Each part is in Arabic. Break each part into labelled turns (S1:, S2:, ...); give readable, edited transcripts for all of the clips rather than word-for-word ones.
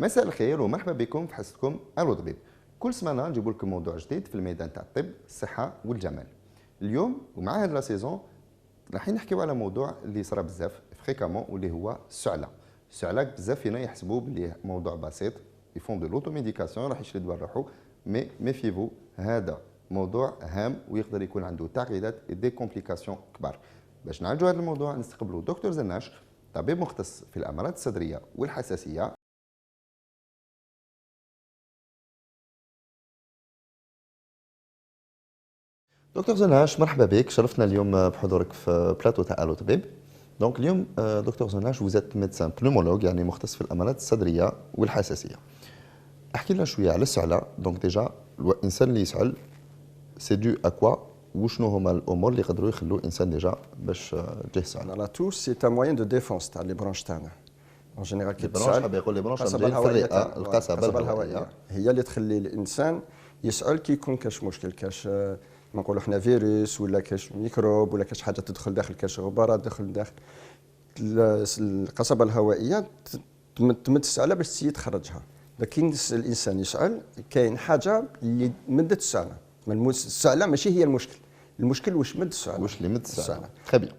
S1: مساء الخير ومرحبا بكم في حصتكم الو طبيب. كل سمانه نجيب لكم موضوع جديد في الميدان تاع الطب، الصحه والجمال. اليوم ومع هذه لا سيزون راح نحكيو على موضوع اللي صرا بزاف فريكامون واللي هو السعله. السعله بزاف فينا يحسبوه بلي موضوع بسيط، يفون دو لوتوميديكاسيون راح يشري دواء روحو، مي ميفيفو هذا موضوع هام ويقدر يكون عنده تعقيدات دي كومبليكاسيون كبار. باش نعالجوا هذا الموضوع نستقبلوا دكتور زناش، طبيب مختص في الامراض الصدريه والحساسيه. دكتور زناش مرحبا بك، شرفتنا اليوم بحضورك في بلاتو تاع الو طبيب. دونك اليوم دكتور زناش وزات ميدسان بنومولوج، يعني مختص في الامراض الصدريه والحساسيه. احكي لنا شويه على السعله. دونك ديجا الانسان اللي يسعل سي دو اكوا، وشنو هما الامور اللي يقدروا يخلوا الانسان ديجا باش تجيه السعله؟
S2: لا تو سي ان موين دو ديفونس تاع لي برونش تاعنا. اون جينيرال كي
S1: البرونش حاب يقول لي برونش في الرئه، القصبه الهوائيه
S2: هي اللي تخلي الانسان يسأل كي يكون كاش مشكل، كاش ما نقولوا احنا فيروس ولا كاش ميكروب ولا كاش حاجه تدخل داخل، كاش غبارات تدخل داخل القصبه الهوائيه تمد السعله باش تسيي تخرجها. لكن الانسان يسأل كاين حاجه اللي مدت السعله. السعله ماشي هي المشكل، المشكل واش مد السعله،
S1: واش اللي مد السعله. تري بيان.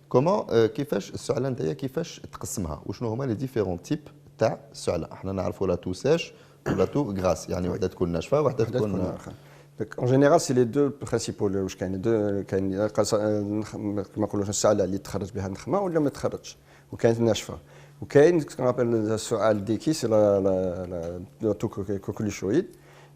S1: كومون كيفاش السعله نتايا كيفاش تقسمها، وشنو هما لي ديفيرون تيب تاع السعله؟ احنا نعرفوا لا تو ساش ولا تو غراس، يعني وحده تكون ناشفه وحده تكون
S2: en général c'est les deux principaux. واش كاين كاين كما نقولوا السعله اللي تخرج بها النخمه ولا ما تخرجش، وكاين الناشفه، وكاين كنابل السؤال ديكي سي لا توكوليشويد.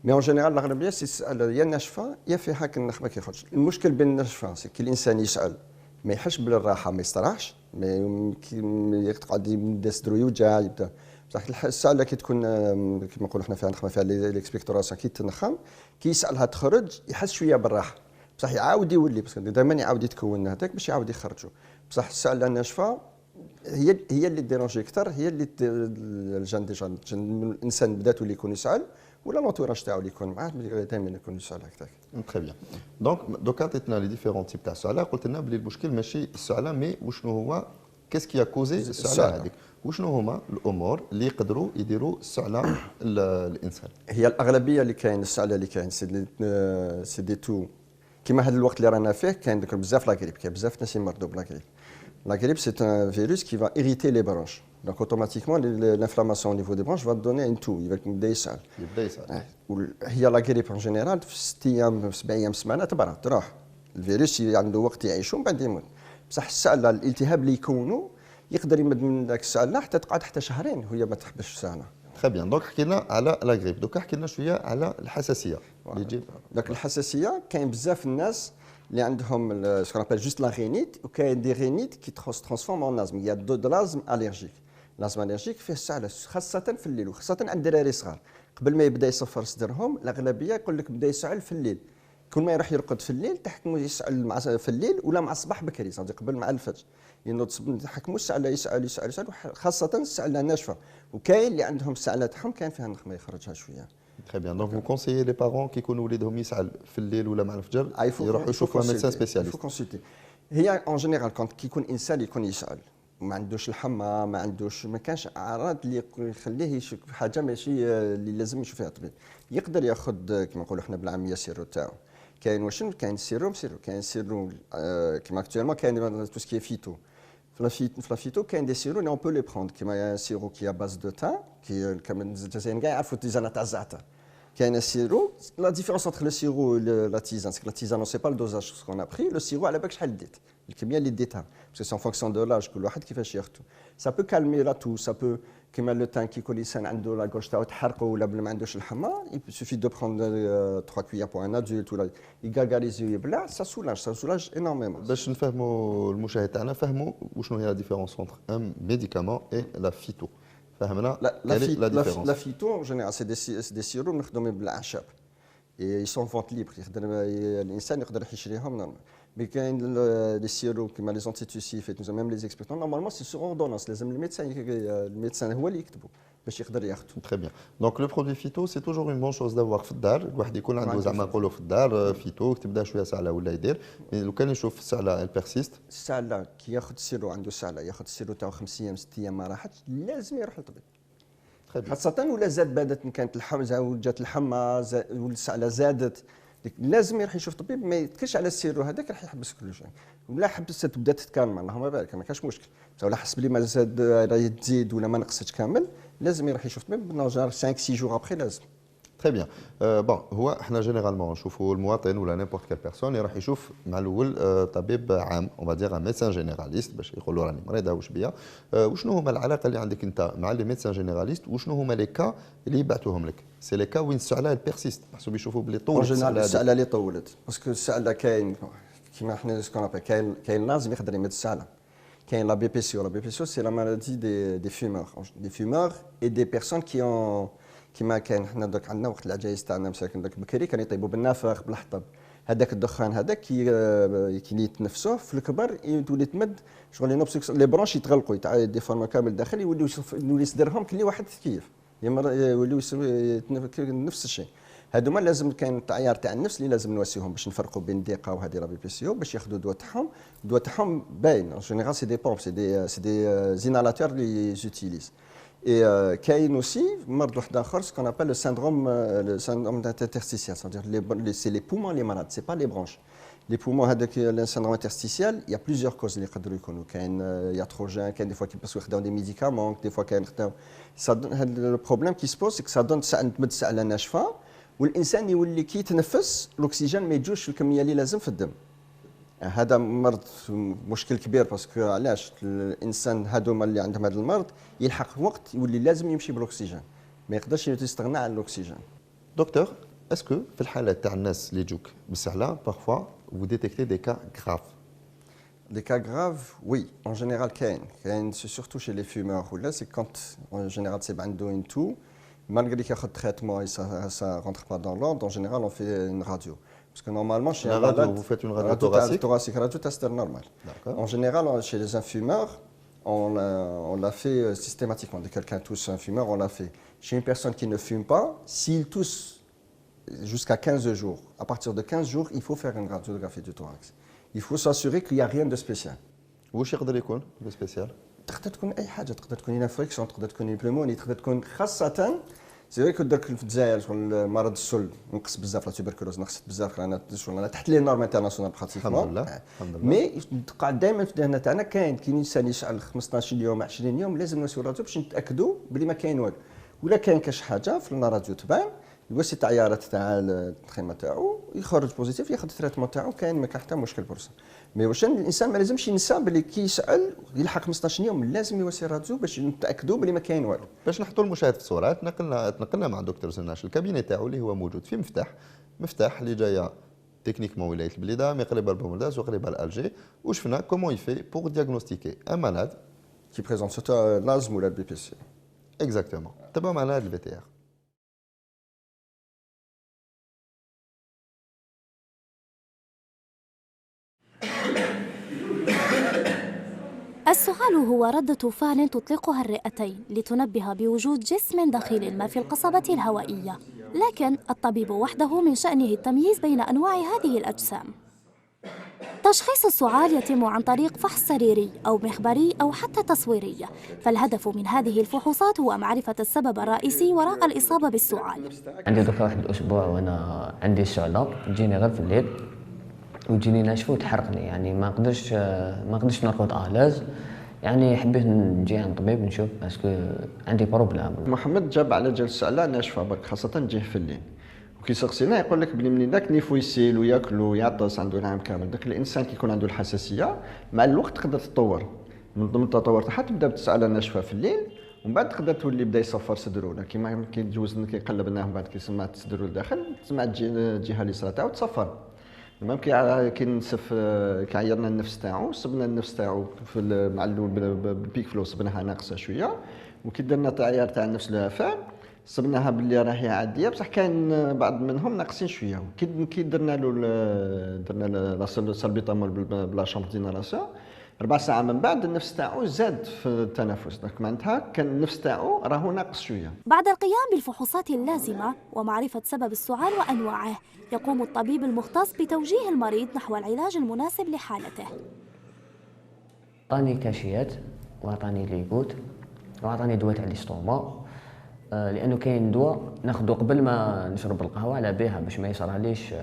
S2: مي اون جينيرال الاغلبيه سي السعله يا ناشفه يا فيها هاك النخمه كيخرج. المشكل بين الناشفه سي كي الانسان يسأل ما يحسش بالراحه، ما يستراحش، ما يقعد يبدا صدرو يوجع، يبدا بصح السعله كي تكون كيما نقولوا حنا فيها نخمه فيها ليكسبكتوراسيون كي تنخم كي يسألها تخرج يحس شويه بالراحه، بصح يعاود يولي باسكو دائما يعاود يتكون هذاك باش يعاود يخرجوا. بصح السعله الناشفه هي اللي ديرونجي اكثر، هي اللي الجان ديجا الانسان بدا تولي يكون يسأل ولا لونتوراج تاعو اللي يكون معاه دائما يكون يسأل هكذاك.
S1: تري بيان. دونك دوكا عطيتنا لي ديفيرون تيب تاع السعله، قلت لنا بلي المشكل ماشي السعله، مي وشنو هو كيس كي كوزي السعله هذيك، وشنو هما الامور اللي يقدروا يديروا السعله الانسان؟
S2: هي الاغلبيه اللي كاين السعله اللي كاين سي دي تو كيما هذا الوقت اللي رانا فيه كاين بزاف لاغريب، كاين بزاف ناس يمرضوا بلاغريب. لاغريب سي ان فيروس كي فا ايريتي لي برونش، دونك اوتوماتيكمون لانفلاماسيون او نيفو دي برونش فا دوني ان تو يبدا يسعل. هي لاغريب اون جينيرال في 6 ايام 7 ايام سمانه تبرد تروح، الفيروس عنده وقت يعيشوا من بعد يموت. بصح السعله الالتهاب اللي يكونوا يقدر يمد من ذاك السعله حتى تقعد حتى شهرين وهي ما تحبش السعله.
S1: تري بيان. دونك حكينا على لا غريب، دوكا حكينا شويه على الحساسيه اللي تجي.
S2: دونك الحساسيه كاين بزاف الناس اللي عندهم سكون ابل جوست لا غينيت، وكاين دي غينيت كي ترانسفورم اون ازم. يا دو لازم اليرجيك، لازم اليرجيك فيه السعله خاصه في الليل، وخاصه عند الدراري صغار قبل ما يبدا يصفر صدرهم. الاغلبيه يقول لك بدا يسعل في الليل، كل ما يروح يرقد في الليل تحكموا يسأل مع في الليل ولا مع الصباح بكري، صافي قبل مع الفجر تحكموا السعله يسأل خاصه السعله الناشفه. وكاين اللي عندهم السعله تاعهم كاين فيها النخمه يخرجها شويه.
S1: تري بيان. دونك فو كونسيي لي بارون كي يكونوا وليدهم يسعل في الليل ولا مع الفجر يروحوا يشوفوا ميدسان سبيسياليست.
S2: يفو كونسلتي. هي اون جينيرال كونت كي يكون انسان يكون يسأل ما عندوش الحمى، ما عندوش ما كانش اعراض اللي يخليه يشك في حاجه ماشي اللي لازم يشوف فيها طبيب، يقدر ياخذ كما نقولوا احنا بالعاميه سيرو تاعو. كاين واش كاين سيروم كاين سيرو كيما اكتوالمون كاين تو سكي فيتو. في الفيتو كاين دي سيرو اللي اون بو لي بروند، كيما سيرو كي باز دو تان كي كما الجزائريين كاع يعرفوا التيزانه تاع الزعتر. كاين السيرو لا ديفيرونس انتر لو سيرو لا تيزان، لا تيزان سي با الدوزاج سكون ابري، لو سيرو على بالك شحال ديت الكميه اللي ديتها، باسكو سي ان فونكسيون دو لاج كل واحد كيفاش ياخذو. سا بو كالمي لا تو، سا بو كيما لو تان كي يكون الانسان عنده لا غوش تاعو تحرقه ولا ما عندوش الحمى، يسوفي دو بروند 3 كويير بور ان ادولت ولا يغارغاريزي يبلع، سا سولاج انورميمون.
S1: باش نفهموا المشاهد تاعنا فهموا وشنو هي لا ديفيرونس انتر ان ميديكامون اي لا فيتو. فهمنا
S2: لا فيتو اون جينيرال سي دي سيرو مخدومين بالاعشاب، اي سون فونت ليبر، يقدر الانسان يقدر يشريهم نورمال. مي كاين لي سيرو كيما لي زونتيتوسيف ميم لي زيكسبيرتون نورمالمون سي سور اوردونونس، لازم الميدسان هو اللي يكتبوا باش يقدر ياخذوا.
S1: تري بيان. دونك لو برودوي فيتو سي توجور اون بون شوز دافوار في الدار، الواحد يكون عنده زعما نقولوا في الدار فيتو تبدا شويه سعله ولا يدير. مي لو كان يشوف السعله البيرسيست،
S2: السعله كي ياخذ سيرو عنده سعله ياخذ السيرو تاعو 5 ايام 6 ايام ما راحتش لازم يروح للطبيب. خاصة ولا زاد بدات كانت جات الحمى والسعلة زادت، لازم يروح يشوف طبيب ما يتكلش على السيرو هذاك راح يحبس كل شيء، ولا حبس تبدا تتكالم اللهم بارك ما كاش مشكل، ولا حس بلي ما زاد راهي تزيد ولا ما نقصتش كامل لازم يروح يشوف طبيب بنجار 5 6 جور ابخي لازم.
S1: تري بيان. بون هو احنا جينيرالمون نشوفوا المواطن ولا نيمبورت كال بيرسون راح يشوف مع الاول طبيب عام اون فادير ميدسان جينيراليست باش يقولوا راني مريضه واش بيا. وشنو هما العلاقه اللي عندك انت مع لي ميدسان جينيراليست وشنو هما لي كا اللي يبعثوهم لك؟ سي لي كا وين السعله بيرسيست محسوب يشوفوا بلي طول
S2: السعله اللي طولت باسكو السعله كاين كيما حنا سكون كاين لازم يقدر يمد السعله. كاين لا بي بي سي ولا بي بي سي سي لا مالادي دي فيمور اي دي بيرسون كي اون كيما كاين حنا دوك عندنا وقت العجايز تاعنا مساكن دوك بكري كانوا يطيبوا بالنافخ بالحطب، هذاك الدخان هذاك كي يتنفسوه في الكبر تولي تمد شغل لي برونش يتغلقوا ديفورما كامل داخل يولي يصدرهم كل واحد كيف يوليو نفس الشيء. هذوما لازم كاين التعيار تاع النفس اللي لازم نواسيهم باش نفرقوا بين الدقه وهذه لا بي بي سي او باش ياخذوا الدواء تاعهم. الدواء تاعهم باين اون جينيرال سي دي بومب سي دي زينالاتور اللي جوتيليز. Et كاين aussi مرض واحد اخر سكون ابل لو syndrome interstitiel, c'est-à-dire c'est les poumons les malades, c'est pas les branches. Les poumons هذاك le syndrome interstitiel, il y a plusieurs causes اللي يقدروا يكونوا. كاين ياتروجين، كاين دي فوا كيباسوا يخداو دي ميديكامون، دي فوا كاين يخداو هذا البروبليم كي سبوز سي سا دون تمد السعله ناشفه والانسان يولي كي يتنفس الاكسجين ما يجوش في الكميه اللي لازم في الدم. هذا مرض مشكل كبير باسكو علاش الانسان هذوما اللي عندهم هذا المرض يلحق وقت يولي لازم يمشي بالاكسجين، ما يقدرش يستغنى عن الاكسجين.
S1: دكتور اسكو في الحالات تاع الناس اللي يجوك بالسهله بارفوا vous détectez des cas graves؟
S2: Des cas graves, oui. En général, c'est surtout chez les fumeurs. Là, c'est quand, en général, c'est bando in tout. Malgré qu'il y a un traitement et ça ne rentre pas dans l'ordre, en général, on fait une radio. Parce que normalement, chez
S1: la radio, vous faites une radio thoracique,
S2: radio tester normal. En général, chez les infumeurs, on l'a fait systématiquement. Dès que quelqu'un tousse un fumeur, on l'a fait. Chez une personne qui ne fume pas, s'il tousse jusqu'à 15 jours, à partir de 15 jours, il faut faire une radiographie du thorax. Il faut s'assurer qu'il n'y a rien de spécial.
S1: واش يقدر يكون سبيسيال؟
S2: تقدر تكون اي حاجه، تقدر تكون انفكسيون، تقدر تكون بلوموني، تقدر تكون خاصه سي فري كو درك في الجزائر شغل مرض السل نقص بزاف لا تيبركلوز نقصت بزاف انا شغل تحت لي نورم انترناسيونال براتيكمون. الحمد لله الحمد لله. مي تقع دائما في الدهنه تاعنا كاين انسان يشعل 15 يوم 20 يوم لازم نسوي راديو باش نتاكدوا بلي ما كاين والو، ولا كاين كاش حاجه في الراديو تبان الوسي تاع عيارات تاع التخيمه تاعو يخرج بوزيتيف ياخذ التريتمون تاعو كاين ما كان حتى مشكل برسا. مي واش الانسان ما لازمش ينسى بلي كي يسال يلحق 15 يوم لازم يواسي راديو باش نتاكدوا بلي ما كاين والو. باش
S1: نحطوا المشاهد في الصوره تنقلنا مع الدكتور زناش الكابيني تاعو اللي هو موجود في مفتاح اللي جايه تكنيكمون ولايه البليده مي قريبه لبومرداس وقريبه لالجي وشفنا كومون يفي بور دياغنوستيكي ان مالاد
S2: كي بريزونت سوتو لازم ولا البي بي سي.
S1: اكزاكتومون تبعوا معنا هذا الفي تي ار.
S3: السعال هو ردة فعل تطلقها الرئتين لتنبه بوجود جسم دخيل ما في القصبة الهوائية، لكن الطبيب وحده من شأنه التمييز بين أنواع هذه الأجسام. تشخيص السعال يتم عن طريق فحص سريري أو مخبري أو حتى تصويري، فالهدف من هذه الفحوصات هو معرفة السبب الرئيسي وراء الإصابة بالسعال.
S4: عندي دوكا واحد الأسبوع وأنا عندي السعلة تجيني غير في الليل وتجيني ناشفه وتحرقني، يعني ما نقدرش نرقد الاز، يعني حبيت نجي عند طبيب نشوف اسكو عندي بروبلام.
S2: محمد جاب على جال السعله ناشفه برك خاصه تجيه في الليل، وكي سقسينا يقول لك بلي منين داك نيفو يسيل وياكل ويعطس عنده العام كامل. داك الانسان كي يكون عنده الحساسيه مع الوقت تقدر تتطور، من ضمن التطور تاعها تبدا بالسعله ناشفه في الليل ومن بعد تقدر تولي بدا يصفر صدرو، كيما كي يجوز كيقلبناه من بعد كي سمعت صدرو لداخل سمعت الجهه اليسرى تاعو تصفر. المهم كي نسف كي عيرنا النفس تاعو صبنا النفس تاعو في مع الاول بالبيك فلو صبناها ناقصه شويه، وكي درنا التعيار تاع النفس العفان صبناها باللي راهي عاديه بصح كاين بعض منهم ناقصين شويه. كي درنا له السلبيطامول بلا شامبر دينالاسيون 4 ساعات من بعد النفس تاعو زاد في التنفس، دونك معناتها كان النفس تاعو راهو ناقص شويه.
S3: بعد القيام بالفحوصات اللازمه ومعرفه سبب السعال وانواعه، يقوم الطبيب المختص بتوجيه المريض نحو العلاج المناسب لحالته.
S4: عطاني كاشيات وعطاني ليكوت وعطاني دواء تاع الاستوما لانه كاين دواء ناخذه قبل ما نشرب القهوه على بها باش ما يصراليش،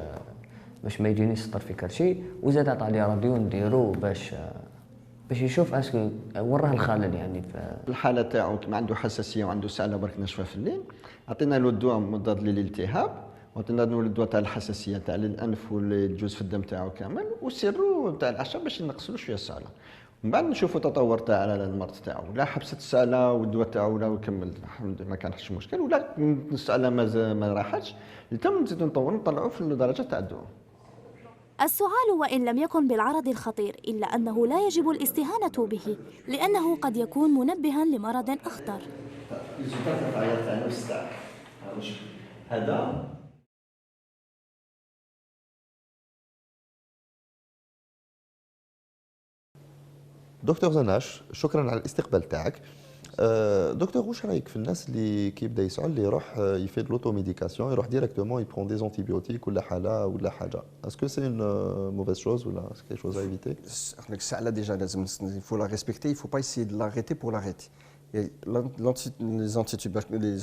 S4: باش ما يجينيش السطر في كرشي، وزاد عطى لي راديو نديرو باش يشوف اسكو وراه الخلل يعني
S2: في الحاله تاعو كيما عنده حساسيه وعنده سعله برك ناشفه في الليل، عطينا له الدواء مضاد للالتهاب، وعطينا له الدواء تاع الحساسيه تاع الانف واللي تجوز في الدم تاعو كامل، والسيرو تاع العشاء باش ينقص له شويه السعله. من بعد نشوفوا التطور تاع المرض تاعو، لا حبست السعله والدواء تاعو ولا يكمل الحمد لله ما كانش مشكل، ولا السعله ما راحتش، تم نزيدو نطلعوا في الدرجه تاع الدواء.
S3: السعال وإن لم يكن بالعرض الخطير إلا أنه لا يجب الاستهانة به، لأنه قد يكون منبها لمرض أخطر.
S2: هذا
S1: دكتور زناش، شكرا على الاستقبال تاعك. دكتور، واش رايك في الناس اللي كيبدا يسعل اللي يروح يفيد لوتو ميديكاسيون، يروح ديريكتومون يبرون دي زونتيبيوتيك ولا حاله ولا حاجه؟ اسكو سي اون موفيز شوز ولا كاي شوز ا ايفيتي؟
S2: السعله ديجا لازم يفو لا ريسبكتي، يفو با يسي دو لاغيتي بور لاغيتي. Les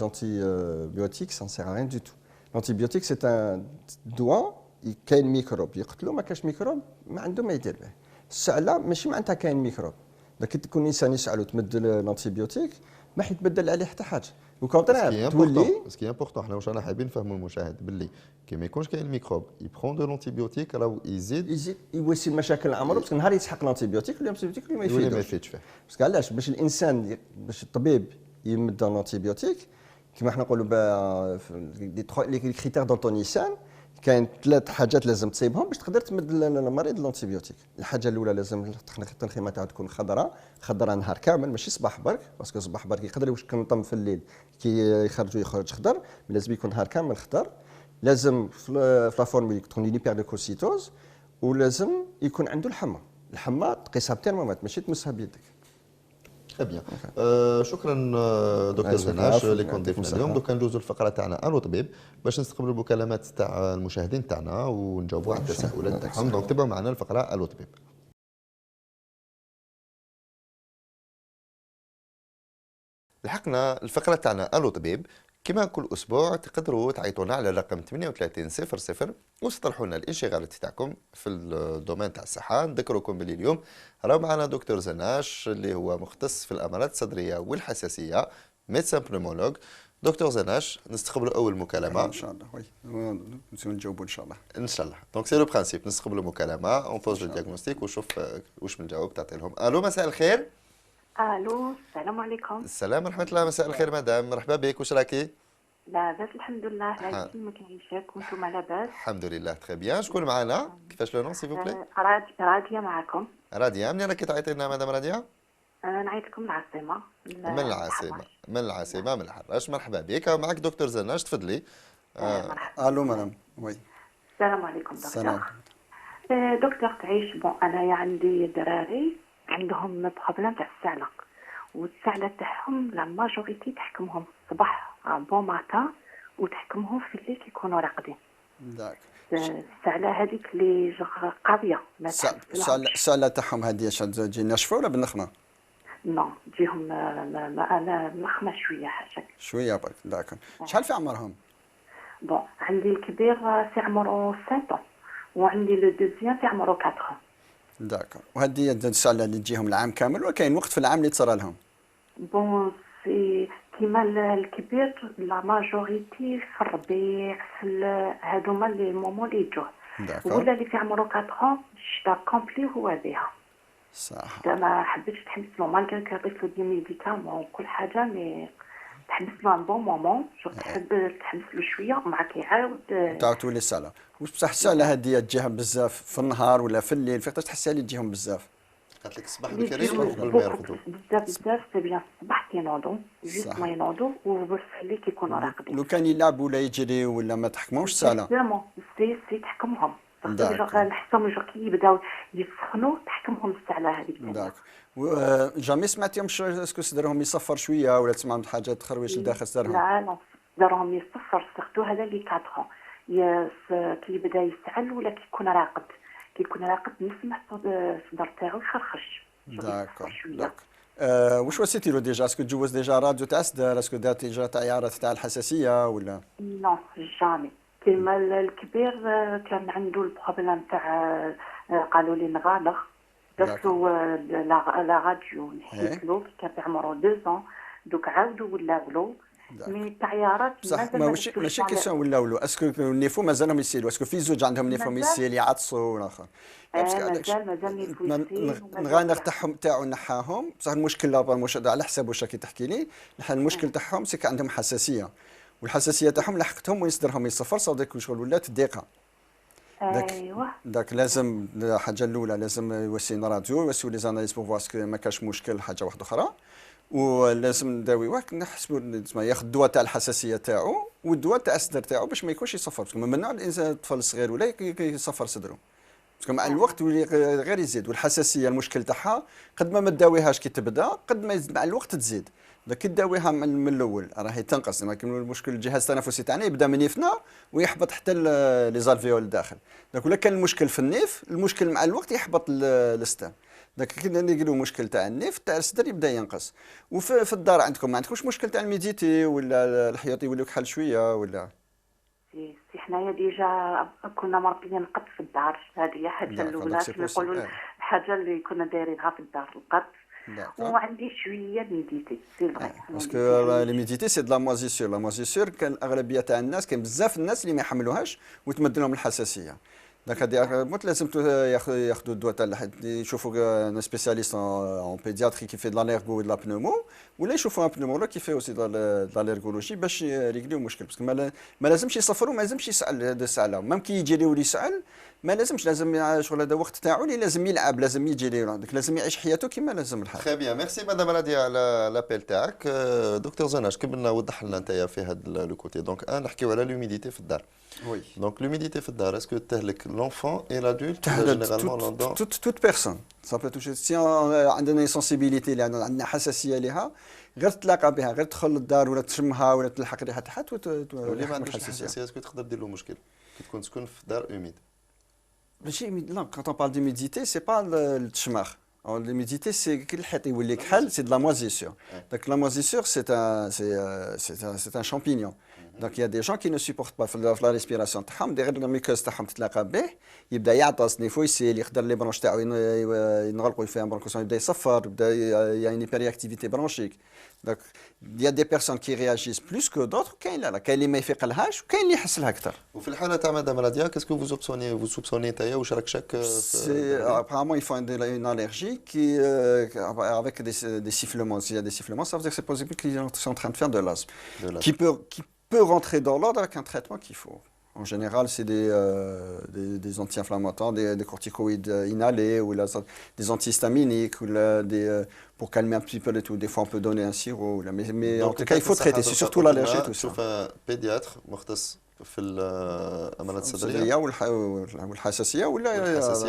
S2: antibiotiques, ça ne sert à rien du tout. L'antibiotique, c'est un دواء كاين ميكروب يقتلو، ما كاش ميكروب ما عنده ما يدير به. السعله ماشي معناتها كاين ميكروب، كي تكون الانسان يسعلو تمد الانتيبيوتيك ما حيتبدل عليه حتى حاجه، وكونترير تولي.
S1: سكي امبورطون حنا واش رانا حابين نفهموا المشاهد باللي كي ما يكونش كاين الميكروب يبرون دو لونتيبيوتيك راهو يزيد
S2: يوسي المشاكل العمر، باسكو نهار يسحق الانتيبيوتيك الانتيبيوتيك ما يفيدش فيه. باسكو علاش؟ باش الانسان باش الطبيب يمد الانتيبيوتيك كما حنا نقولوا لي كريتير دالتونيسان، كاين 3 حاجات لازم تصيبهم باش تقدر تمد المريض الانتيبيوتيك. الحاجه الاولى لازم التنخيمه تاعو تكون خضراء نهار كامل، ماشي صباح برك، باسكو صباح برك يقدر واش كنطم في الليل كي يخرج خضر، لازم يكون نهار كامل خضر. لازم في لا فورمول تكون ليبيردوكوسيتوز، ولازم يكون عنده الحمى تقيسها بترمومتر ماشي تمسها بيدك.
S1: très bien. شكرا دكتور زناش اللي كنت ضيفنا اليوم. دوكا ندوزو الفقره تاعنا الو طبيب باش نستقبلوا المكالمات تاع المشاهدين تاعنا ونجاوبوا على التساؤلات تاعهم. دونك تبعوا معنا الفقره الو طبيب. لحقنا الفقره تاعنا الو طبيب. كما كل اسبوع تقدروا تعيطونا على الرقم 3800 وتطرحوا لنا الانشغالات تاعكم في الدومين تاع الصحه. نذكركم باللي اليوم راه معنا دكتور زناش اللي هو مختص في الامراض الصدريه والحساسيه، ميدسان بنومولوج. دكتور زناش، نستقبلوا اول مكالمه
S2: ان شاء الله. وي نجاوبوا ان شاء الله.
S1: ان شاء الله. دونك سي لو برانسيب، نستقبلوا مكالمه اون بوز لو دياغنوستيك ونشوف واش بنجاوب تعطي لهم. الو، مساء الخير.
S5: الو، السلام عليكم.
S1: السلام ورحمه الله. مساء الخير مدام، مرحبا بك. واش راكي؟
S5: لاباس الحمد لله. الله يسلمك ويعيشك. وانتم لاباس؟
S1: الحمد لله تري بيان. شكون معنا؟ كيفاش لو نون سي فو بلي؟
S5: راضيه معكم.
S1: راديا. منين راكي تعيطي لنا مدام راديا؟
S5: نعيط لكم العاصمه.
S1: من العاصمه من الحراش. مرحبا بك. معك دكتور زناش، تفضلي.
S5: مرحبا.
S2: الو مدام. وي
S5: السلام عليكم دكتور.
S2: السلام.
S5: دكتور تعيش. بون انايا عندي دراري عندهم بروبليم تاع السعله، والسعله تاعهم لا ماجوريتي تحكمهم الصباح بون ماتا وتحكمهم في الليل كي يكونوا راقدين.
S2: داك
S5: السعله هذيك اللي قويه.
S2: السعله تاعهم هذه تجي ناشفه ولا بالنخمه؟
S5: نو تجيهم انا نخمه شويه حاجه
S2: شويه برك. داك شحال في عمرهم؟
S5: بون عندي الكبير في عمره 7 وعندي لو دوزيام في عمره 4.
S2: داك وهذه السعله اللي تجيهم العام كامل وكاين وقت في العام اللي تصرى لهم؟
S5: بون سي كيما الكبير لا ماجوريتي في الربيع في هذوما لي مومون اللي يجوه، ولا اللي في عمره 4 الشتا كومبلي هو بها.
S2: صح.
S5: ما حبيتش تحبس له مالغري كيعطيك دي ميديكامون وكل حاجه، مي تحبس له ان بون مومون تحب تحبس له شويه ومعاك يعاود
S2: تعاود تولي السعله. واش بصح السعله هذه تجيها بزاف في النهار ولا في الليل؟ فاش تحسها اللي تجيهم بزاف؟
S1: قالت لك الصباح بكري قبل ما يرقدوا
S5: بزاف سي بيان. الصباح كينوضوا جوست ما ينوضوا وفي الليل كيكونوا راقدين.
S2: لو كان يلعب ولا يجري ولا ما تحكموش السعله؟
S5: زعما سي تحكمهم. نحسهم كي يبداو يسخنوا تحكمهم السعله هذيك.
S2: داك جامي سمعتيهم اسكو صدرهم يصفر شويه ولا تسمعهم حاجات تخرويش لداخل صدرهم؟
S5: لا صدرهم يصفر سيرتو هذا اللي 4 كي يبدا يسعل ولا كي يكون راقد نسمع الصدر تاعو يخرخش.
S2: داك واش وصلتي له ديجا؟ اسكو تجوز ديجا راديو تاع الصدر؟ اسكو دارت ديجا عيارات تاع الحساسيه ولا؟
S5: نو جامي. كيما الكبير كان عنده البروبليم تاع قالوا لي نغالغ، درتو لا راديو نحيت له كان في عمره 2 دوك عاودوا ولاو له مي التعيارات
S2: بصح ماشي كيسيون ولاو اسكو النيفو مازالهم يسيلوا؟ اسكو في زوج عندهم نيفو يسيل يعطسوا والاخر
S5: مازال نيفو يسيل
S2: الغانغ تاعو نحاهم. بصح المشكل على حسب واش راكي تحكي لي، المشكل تاعهم سي عندهم حساسيه، والحساسيه تاعهم لحقتهم ويصدرهم يصفر صدق شغل ولات الدقه.
S5: ايوا
S2: داك لازم الحاجه الاولى لازم يوسينا راديو، يوسيو لي زاناليز بور فوا اسكو ما كاش مشكل حاجه واحده اخرى، ولازم نداويوه نحسبوا ياخذ الدواء تاع الحساسيه تاعو والدواء تاع الصدر تاعو باش ما يكونش يصفر، باسكو ممنوع الانسان الطفل الصغير ولا يصفر صدره، باسكو مع الوقت يولي غير يزيد. والحساسيه المشكل تاعها قد ما تداويهاش كي تبدا قد ما مع الوقت تزيد. كي تداويها من الاول راهي تنقص، لكن المشكل الجهاز التنفسي تاعنا يبدا من يفنى ويحبط حتى لي زالفيول الداخل. ولا كان المشكل في النيف، المشكل مع الوقت يحبط الصدر. كي نلقاو مشكل تاع النيف تاع الصدر يبدا ينقص. وفي الدار عندكم ما عندكمش مشكل تاع الميديتي ولا الحياط يوليو كحل شويه ولا؟
S5: سي حنايا ديجا كنا مربيين قط في الدار، هذه هي الحاجه الاولى كما يقولوا الحاجه اللي كنا دايرينها في الدار القط. وعندي شويه ميديتي سي فري،
S2: باسكو لي ميديتي سي دو لا موازيسور. لا موازيسور كان الاغلبيه تاع الناس، كاين بزاف الناس اللي ما يحملوهاش وتمد لهم الحساسيه. هذه موت لازم ياخذوا الدواء تاع يشوفوا ان سبيسياليست اون بيدياتري كي في دو لاليرغو و دو لا بنومو، ولا يشوفوا ان بنومولوج كي في اوسي دو لاليرغولوجي باش يريغليو المشكل. باسكو ما لازمش يصفروا، ما لازمش يسال هذا الساعه، ميم كي يجي ليه يسال ما لازمش، لازم شغل هذا وقت تاعو اللي لازم يلعب، لازم يجي ليه لازم يعيش حياته كما لازم الحال.
S1: تري بيان، ميرسي مدام راديا على لابيل تاعك. دكتور زناش كملنا وضح لنا انت في هذا لو كوتي. دونك نحكيو على لوميديتي في الدار. وي دونك لوميديتي في الدار اسكو تهلك لونفون اي لادولت جينيرالمون
S2: توت بيرسون سا بو توشي. سي عندنا سونسيبيليتي اللي عندنا حساسيه لها، غير تلاقى بها، غير تدخل للدار ولا تشمها ولا تلحق ريحه تحت
S1: واللي ما عندوش حساسيه اسكو تقدر دير له مشكل كي تكون تسكن في دار اوميد؟
S2: ماشي لا، quand on parle d'humidité c'est pas التشماخ. L'humidité c'est كي الحيط يولي كحل، c'est de la moisissure. Donc la moisissure c'est un champignon. Donc il y a des gens qui ne supportent pas la respiration تاعهم، غير الميكوز تاعهم تتلاقى به يبدا يعطس، نيفو يسيل، يقدر لي برونش تاعو ينغلقوا فيها برونكوسيون، يبدا يصفر، يبدا يعني هيبري اكتيفيتي برونشيك. Donc il y a des personnes qui réagissent plus que d'autres، كاين لا كاين اللي ما يفيق لهاش وكاين اللي يحس لها اكثر.
S1: وفي الحاله تاع مدام راديا كاسكو فو سوبسوني نتايا واش راك شاك؟
S2: Apparemment il faut une allergie qui avec des sifflements. S'il y a des sifflements, ça veut dire que c'est possible qu'ils sont en train de faire de l'asthme, qui peut rentrer dans l'ordre avec un traitement qu'il faut. En général, c'est des anti-inflammatoires, des corticoïdes inhalés ou des antihistaminiques ou pour calmer un petit peu le tout. Des fois, on peut donner un sirop. Mais en tout cas, il faut traiter. C'est surtout l'allergie tout ça.
S1: شوف pédiatre مختص في الامراض
S2: الصدريه والحساسيه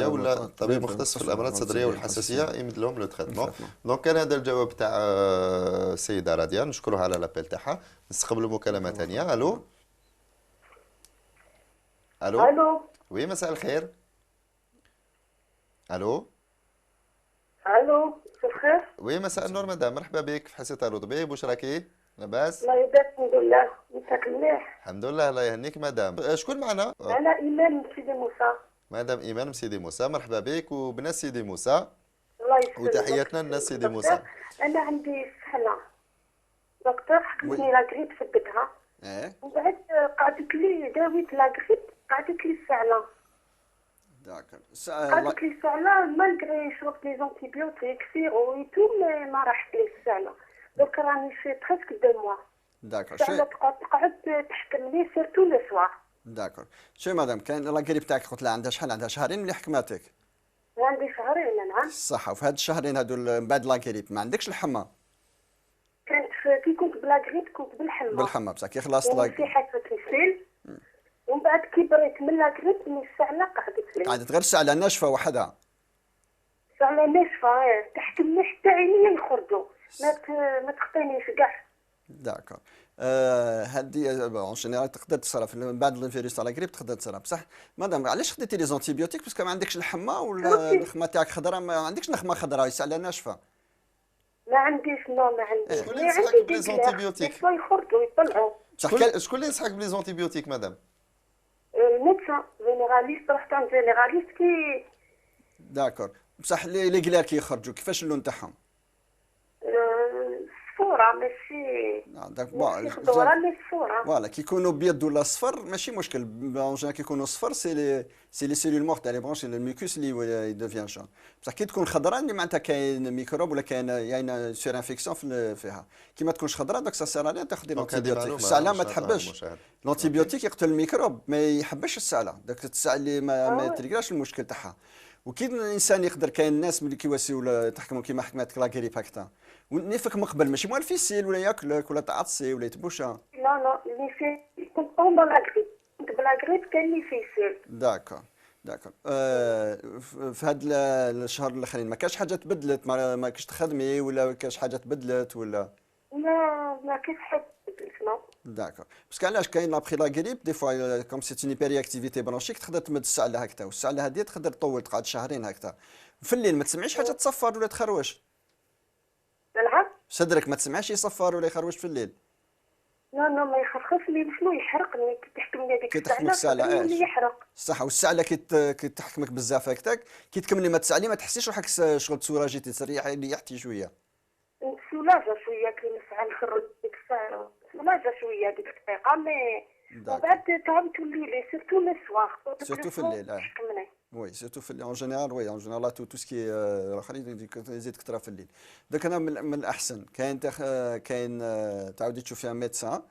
S1: ولا طبيب مختص في الامراض الصدريه والحساسيه يمد لهم لو تريتمون. دونك كان هذا الجواب تاع السيده راديا، نشكروها على لابيل تاعها. نستقبلوا مكالمه ثانيه. الو
S6: الو
S1: وي مساء الخير. الو
S6: مساء الخير.
S1: وي مساء النور مدام، مرحبا بك في حصه الو طبيب. واش راكي؟ لاباس؟
S6: الله يبارك، الحمد لله. مساك مليح.
S1: الحمد لله، الله يهنيك مدام. شكون معنا؟
S6: انا ايمان من سيدي موسى.
S1: مدام ايمان من سيدي موسى، مرحبا بك وبنات سيدي موسى.
S6: الله يسلمك
S1: وتحياتنا لناس سيدي موسى.
S6: انا عندي سحله دكتور، حكمتني لا غريب في البدها. ومن بعد قعدت لي داويت لا غريب، قعدت لي السعله. قعدت لي السعله مالغري شربت لي زونتيبيوتيك سيرو اي تو، ما راحت لي السعله. دوك راني في بريسك 2 موا.
S2: داكور.
S6: تقعد تحكم لي سيرتو لو سوار.
S2: داكور. شو مدام كان لا غريب تاعك قلت لها عندها شحال؟ عندها شهرين اللي حكماتك؟
S6: عندي شهرين. نعم.
S2: صح. وفي هاد الشهرين هادو من بعد لا غريب ما عندكش الحمى؟
S6: كانت كي كنت بلا غريب كنت بالحمى.
S2: بالحمى بصح كي خلاص لا
S6: في حاسه السيل. ومن بعد كي بريت من لا غريب من السعله قعدت لي.
S2: قعدت غير السعله ناشفه وحدها.
S6: سعله ناشفه تحكمني حتى عينيا يخرجوا، ما تخطينيش كاع.
S2: داكور. هذه اون جينيرال تقدر تصرف من بعد الفيروس تاع لا غريب، تقدر تصرف. بصح مادام علاش خديتي لي زونتيبيوتيك؟ باسكو ما عندكش الحمى ولا النخمه تاعك خضراء، ما عندكش نخمه خضراء، السعله ناشفه.
S6: لا ما عنديش، ما عنديش.
S1: شكون اللي
S6: مي
S1: ينصحك
S6: عندي
S1: بلي
S6: دي
S1: زونتيبيوتيك؟
S6: شوي يخرجوا يطلعوا.
S1: شكون اللي ينصحك بلي زونتيبيوتيك مدام؟
S6: الميدسان جينيراليست، رحت عند جينيراليست كي
S2: داكور. بصح لي كلار كيخرجوا كيفاش اللون تاعهم؟
S6: صفورة ماشي
S2: داك
S6: ماشي خضورة، مي صفورة.
S2: فوالا كي يكونوا بيض ولا صفر ماشي مشكل. اون جينيرال كي يكونوا صفر سي لي سيلول مورت تاع لي برونش الميكوس اللي يدوفيان جون. بصح كي تكون خضراء اللي معناتها كاين ميكروب ولا كاين سير انفيكسيون فيها. كي ما تكونش خضراء داك سا سير عليها تاخذ الانتيبيوتيك. السعله ما تحبش الانتيبيوتيك، يقتل الميكروب ما يحبش السعله، داك السعله اللي ما تلقاش المشكل تاعها. وكي الانسان يقدر، كاين الناس ملي كيواسيو تحكموا كيما حكمات لا غريب هكذا ونفك من قبل ماشي مال الفيسيل ولا ياكلك ولا تعطسي ولا يتبوشا.
S6: لا لي في كنت بوندون لا غريب، كنت بلا غريب كان لي فيسيل.
S2: داكور. في هاد الشهر الاخرين ما كاش حاجه تبدلت؟ ما كاش تخدمي ولا كاش حاجه تبدلت ولا؟
S6: ما كيف حد نو.
S2: داكور. باسكو علاش كاين لابخي لا غريب دي فوا كوم سي اون هيبيري اكتيفيتي برونشيك تقدر تمد السعله هكذا، والسعله هذه تقدر تطول تقعد شهرين هكذا. في الليل ما تسمعيش حاجه تصفر ولا تخروش؟
S6: نلعب؟
S2: صدرك ما تسمعش يصفر ولا يخروش في الليل؟
S6: لا ما يخرخش لي، شنو يحرقني كي تحكمني هذيك
S2: كي تحكمك السعله
S6: اللي يحرق.
S2: صح. والسعله كي تحكمك بزاف هكذاك كي تكملي ما تسعلي ما تحسيش روحك شغل تسوراجيتي تريحي ريحتي شويه.
S6: سولاجه شويه كي نسعى نخرج ديك الساعه، سولاجه شويه ديك الدقيقه، مي ومن بعد تعاود تولي سيرتو لو سوار.
S2: سيرتو في الليل.
S6: تحكمني.
S2: وي سيرتو في اون جينيرال. وي اون جينيرال تو سكي الاخرين يزيد كثره في الليل. دونك انا من الاحسن كاين تعاودي تشوفي ان ميدسان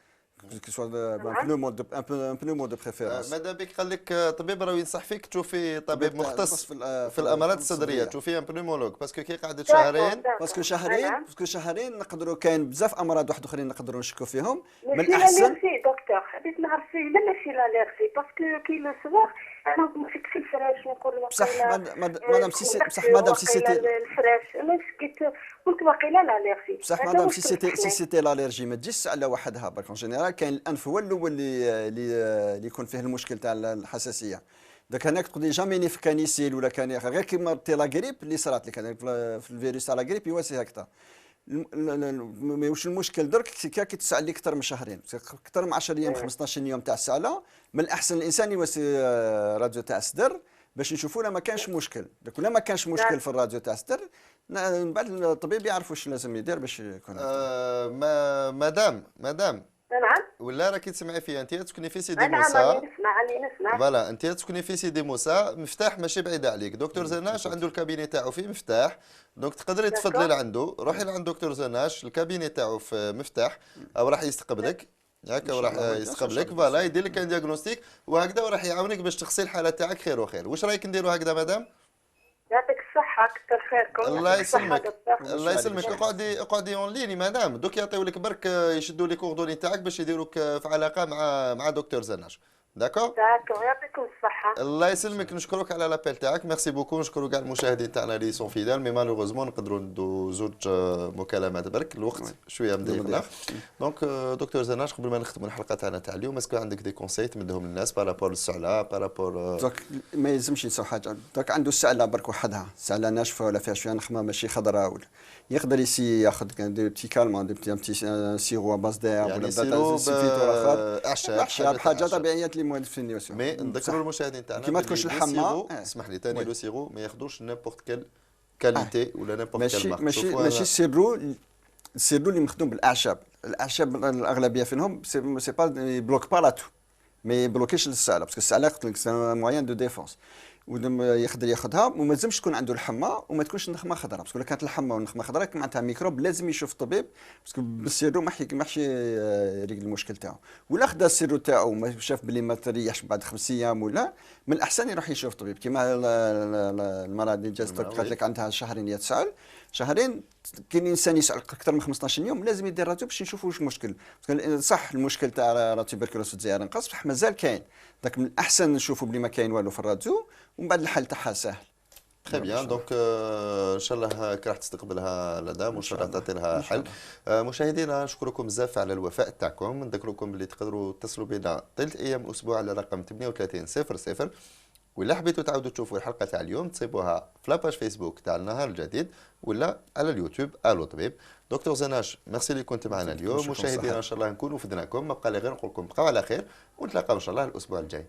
S2: كو ان بنومو دو بريفيرونس.
S1: ماذا بك قال لك طبيب راه ينصح فيك تشوفي طبيب مختص في الامراض الصدريه، تشوفي ان بنومولوج باسكو كي قعدت شهرين.
S2: باسكو شهرين نقدروا كاين بزاف امراض واحد اخرين نقدروا نشكوا فيهم. من
S6: الاحسن دكتور حبيت نعرف فيه لا ماشي لاليرجي باسكو كي لو سوار انا نمسك في الفراش نقول
S2: بصح مادام سيتي
S6: الفراش انا سكيت قلت واقيلا لاليرجي.
S2: بصح مادام سيتي لاليرجي ما تجيش على وحدها. برك اون جينيرال كاين الانف هو الاول اللي يكون فيه المشكل تاع الحساسيه. داك هناك تقولي جامي نيف كان يسيل ولا كان غير كيما تي لا غريب اللي صرات لك في الفيروس تاع لا غريب يواسي هكذا. واش المشكل درك كي تسعل لي اكثر من شهرين، اكثر من 10 ايام 15 يوم تاع السعله، من الاحسن الانسان يواسي راديو تاع الصدر باش نشوفوا لا ما كانش مشكل. داك ولا ما كانش مشكل في الراديو تاع الصدر من بعد الطبيب يعرف واش لازم يدير باش يكون.
S1: مدام
S6: نعم
S1: ولا راكي تسمعي فيا انت تسكني في سيدي
S6: نعم
S1: موسى.
S6: نسمع
S1: فوالا انت تسكني في سيدي موسى، مفتاح ماشي بعيد عليك. دكتور زناش عنده الكابيني تاعو فيه مفتاح، دونك تقدري تفضلي لعنده، روحي لعند دكتور زناش الكابيني تاعو في مفتاح، او راح يستقبلك ياك وراح يستقبلك فوالا يدير لك ان دياغنوستيك وهكذا وراح يعاونك باش تخصي الحاله تاعك خير وخير. واش رايك نديروا هكذا مدام؟
S6: يعطيك الصحة كثر خيركم.
S1: الله يسلمك الله يسلمك. اقعدي اون ليني مدام، دوك يعطيو لك برك يشدوا لك كوردوني تاعك باش يديروك في علاقه مع دكتور زناش. داكور
S6: يعطيكم الصحة.
S1: الله يسلمك. نشكرك على لابيل تاعك، ميرسي بوكو. نشكروا كاع المشاهدين تاعنا اللي سون فيدال، مي مالوغوزمون نقدروا ندو زوج مكالمات برك، الوقت شويه مضيقنا. دونك دكتور زناش قبل ما نختموا الحلقه تاعنا تاع اليوم، اسكو عندك دي كونساي تمدهم للناس بارابور للسعله بارابور؟
S2: دوك ما يلزمش يسوي حاجه. دوك عنده السعله برك وحدها، سعله ناشفه ولا فيها شويه نخمه ماشي خضراء، ولا يقدر ياخذ دي بتي كالمون دي بتي سيرو باز دير
S1: يعني
S2: ولا
S1: سيرو
S2: اعشاب حاجه طبيعيه اللي مولفين يوسف.
S1: مي نذكروا المشاهدين تاعنا
S2: كيما تكونش الحمى
S1: اسمح لي ثاني لو سيرو ما ياخذوش نيمبورت كال كاليتي ولا نيمبورت كال مارك.
S2: ماشي السيرو اللي مخدوم بالاعشاب. الاعشاب الاغلبيه فيهم سي با بلوك با لاتو ما يبلوكيش السعله باسكو السعله يقتلك سي موان دو ديفونس يقدر ياخذها وما لازمش تكون عنده الحمى وما تكونش النخمه خضراء باسكو الا كانت الحمى والنخمه خضراء معناتها ميكروب لازم يشوف الطبيب باسكو بالسيرو ما حيش يريق المشكل تاعو. ولا خدا السيرو تاعو ما شاف بلي ما تريحش بعد 5 ايام ولا من الاحسن يروح يشوف طبيب. كيما المراه اللي جات قالت لك عندها شهرين يتسعل شهرين، كاين انسان يسعل اكثر من 15 يوم لازم يدير راديو باش نشوفوا واش المشكل. صح المشكل تاع التوبركلوز في الجزائر نقص بصح مازال كاين، داك من الاحسن نشوفوا بلي ما كاين والو في الراديو ومن بعد الحل تاعها ساهل.
S1: تري بيان دونك ان شاء الله راح تستقبلها لدى وان شاء الله تعطي لها حل. مشاهدينا نشكركم بزاف على الوفاء تاعكم، نذكركم باللي تقدروا تتصلوا بنا طيله ايام الاسبوع على رقم 38 00 ولا حبيتوا تعاودوا تشوفوا الحلقه تاع اليوم تصيبوها في لاباج فيسبوك تاع النهار الجديد ولا على اليوتيوب الو طبيب. دكتور زناش ميرسي اللي كنت معنا اليوم. مشاهدينا ان شاء الله نكونوا فدناكم، ما بقى لي غير نقول لكم بقاو على خير ونتلاقاو ان شاء الله الاسبوع الجاي.